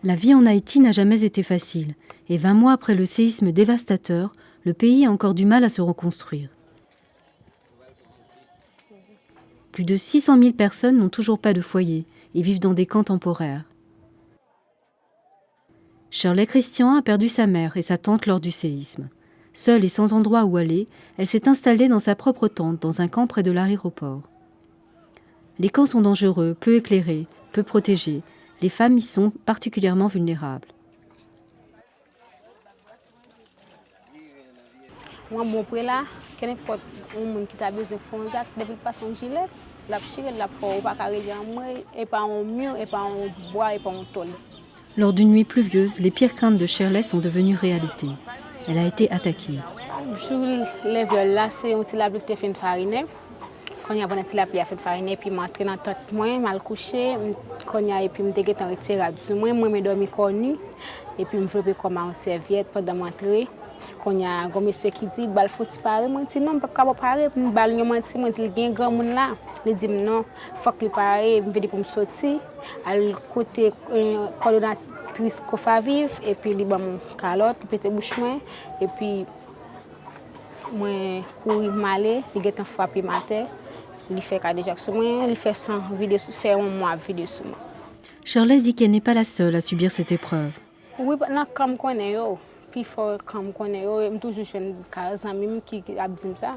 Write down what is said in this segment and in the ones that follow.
La vie en Haïti n'a jamais été facile, et 20 mois après le séisme dévastateur, le pays a encore du mal à se reconstruire. Plus de 600 000 personnes n'ont toujours pas de foyer et vivent dans des camps temporaires. Shirley Christian a perdu sa mère et sa tante lors du séisme. Seule et sans endroit où aller, elle s'est installée dans sa propre tente dans un camp près de l'aéroport. Les camps sont dangereux, peu éclairés, peu protégés. Les femmes y sont particulièrement vulnérables. Moi, mon prêt là, n'importe où qui a besoin de fonds, depuis le passé un gilet, la chire, la faut pas carrer en moi, et pas en mur, et pas en bois, et pas en tôle. Lors d'une nuit pluvieuse, les pires craintes de Shirley sont devenues réalité. Elle a été attaquée. Je les viols là, c'est un petit label qui fait une farine. Quand il y a un petit label qui fait une farine, puis m'entraîne dans tête moi, mal couché, quand il y a et puis me déguer en retiré du moi me dormi connu et puis me flopper comme en serviette pendant m'entrer. Quand il y a un monsieur qui dit bal faut tu parer, moi dis non, pas capable parer, bal yo menti, moi dit bien grand monde là. Il dit non, faut qu'il parer, me veut pour me sortir. À côté coordonnatrice Cofavive et puis il ba mon calotte, pété bouche moi et puis moi courir malé, il get frappé ma tête. Il fait déjà sur moi, il fait 100 vidéos, fait un mois vidéo sur moi. Shirley dit qu'elle n'est pas la seule à subir cette épreuve. Oui, non, comme connaît yo, puis faut comme connaît yo, toujours jeune amis qui a dit ça.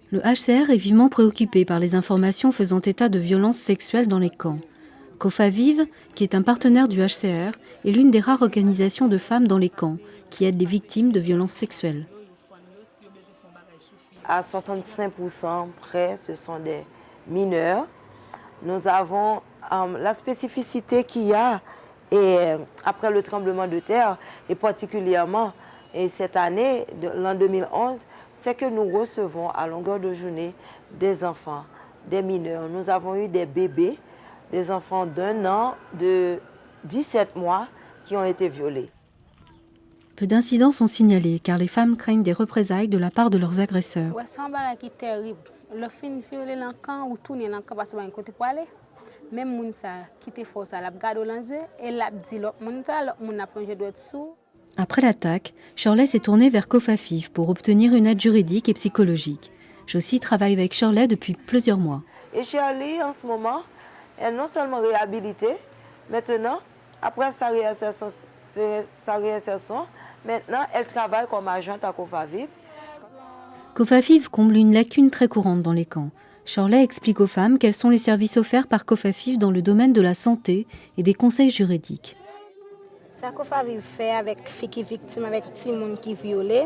Le HCR est vivement préoccupé par les informations faisant état de violences sexuelles dans les camps. Cofavive, qui est un partenaire du HCR, est l'une des rares organisations de femmes dans les camps qui aident les victimes de violences sexuelles. À 65% près, ce sont des mineurs. Nous avons la spécificité qu'il y a après le tremblement de terre, et particulièrement cette année, l'an 2011, c'est que nous recevons à longueur de journée des enfants, des mineurs. Nous avons eu des bébés, des enfants d'1 an, de 17 mois qui ont été violés. Peu d'incidents sont signalés car les femmes craignent des représailles de la part de leurs agresseurs. Ouais, c'est un bagage qui est terrible. Le fin violer l'enfant ou tourner l'enfant parce que un côté pour aller. Même moun ça qui te force à la garder dans les yeux et la dit l'autre moun ça l'autre moun a plongé dessous. Après l'attaque, Shirley s'est tournée vers Cofavive pour obtenir une aide juridique et psychologique. Josie travaille avec Shirley depuis plusieurs mois. Et Shirley, en ce moment, est non seulement réhabilitée, maintenant, après sa réinsertion, maintenant, elle travaille comme agente à Cofavive. Cofavive comble une lacune très courante dans les camps. Shirley explique aux femmes quels sont les services offerts par Cofavive dans le domaine de la santé et des conseils juridiques. Ça Cofavive fait avec filles qui victimes, avec petits monde qui violé.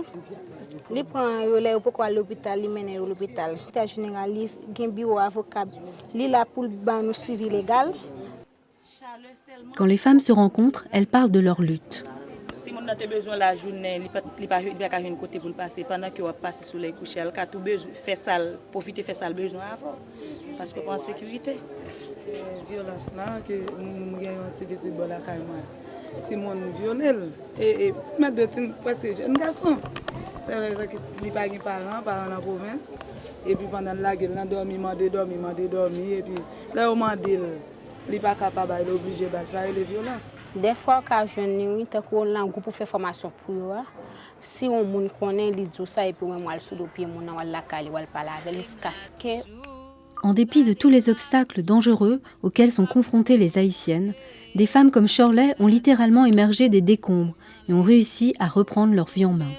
Il prend relais pour à l'hôpital, il mène à l'hôpital. En général, il y a un bureau avocat. Il est là pour le suivi légal. Quand les femmes se rencontrent, elles parlent de leur lutte. Si on a besoin de la journée, il n'y a pas de côté pour passer. Pendant qu'on va passer sur les couches, il a tout besoin, profiter de faire ça besoin avant. Parce que pour la sécurité. La violence là, que nous avons un petit peu de la caille. Si mon violel et mettre de tim presque jeune garçon. C'est vrai que il pas de parents dans la province et puis pendant la guerre, on dormi et puis là on m'a dit il pas capable il est obligé de ça et les violences. Des fois quand jeune nuit tant qu'on a un groupe pour faire formation pour eux, si on monde connaît il dit ça et puis moi le sous le pied mon on la caille ou pas la il se casquer. En dépit de tous les obstacles dangereux auxquels sont confrontées les Haïtiennes, des femmes comme Shirley ont littéralement émergé des décombres et ont réussi à reprendre leur vie en main.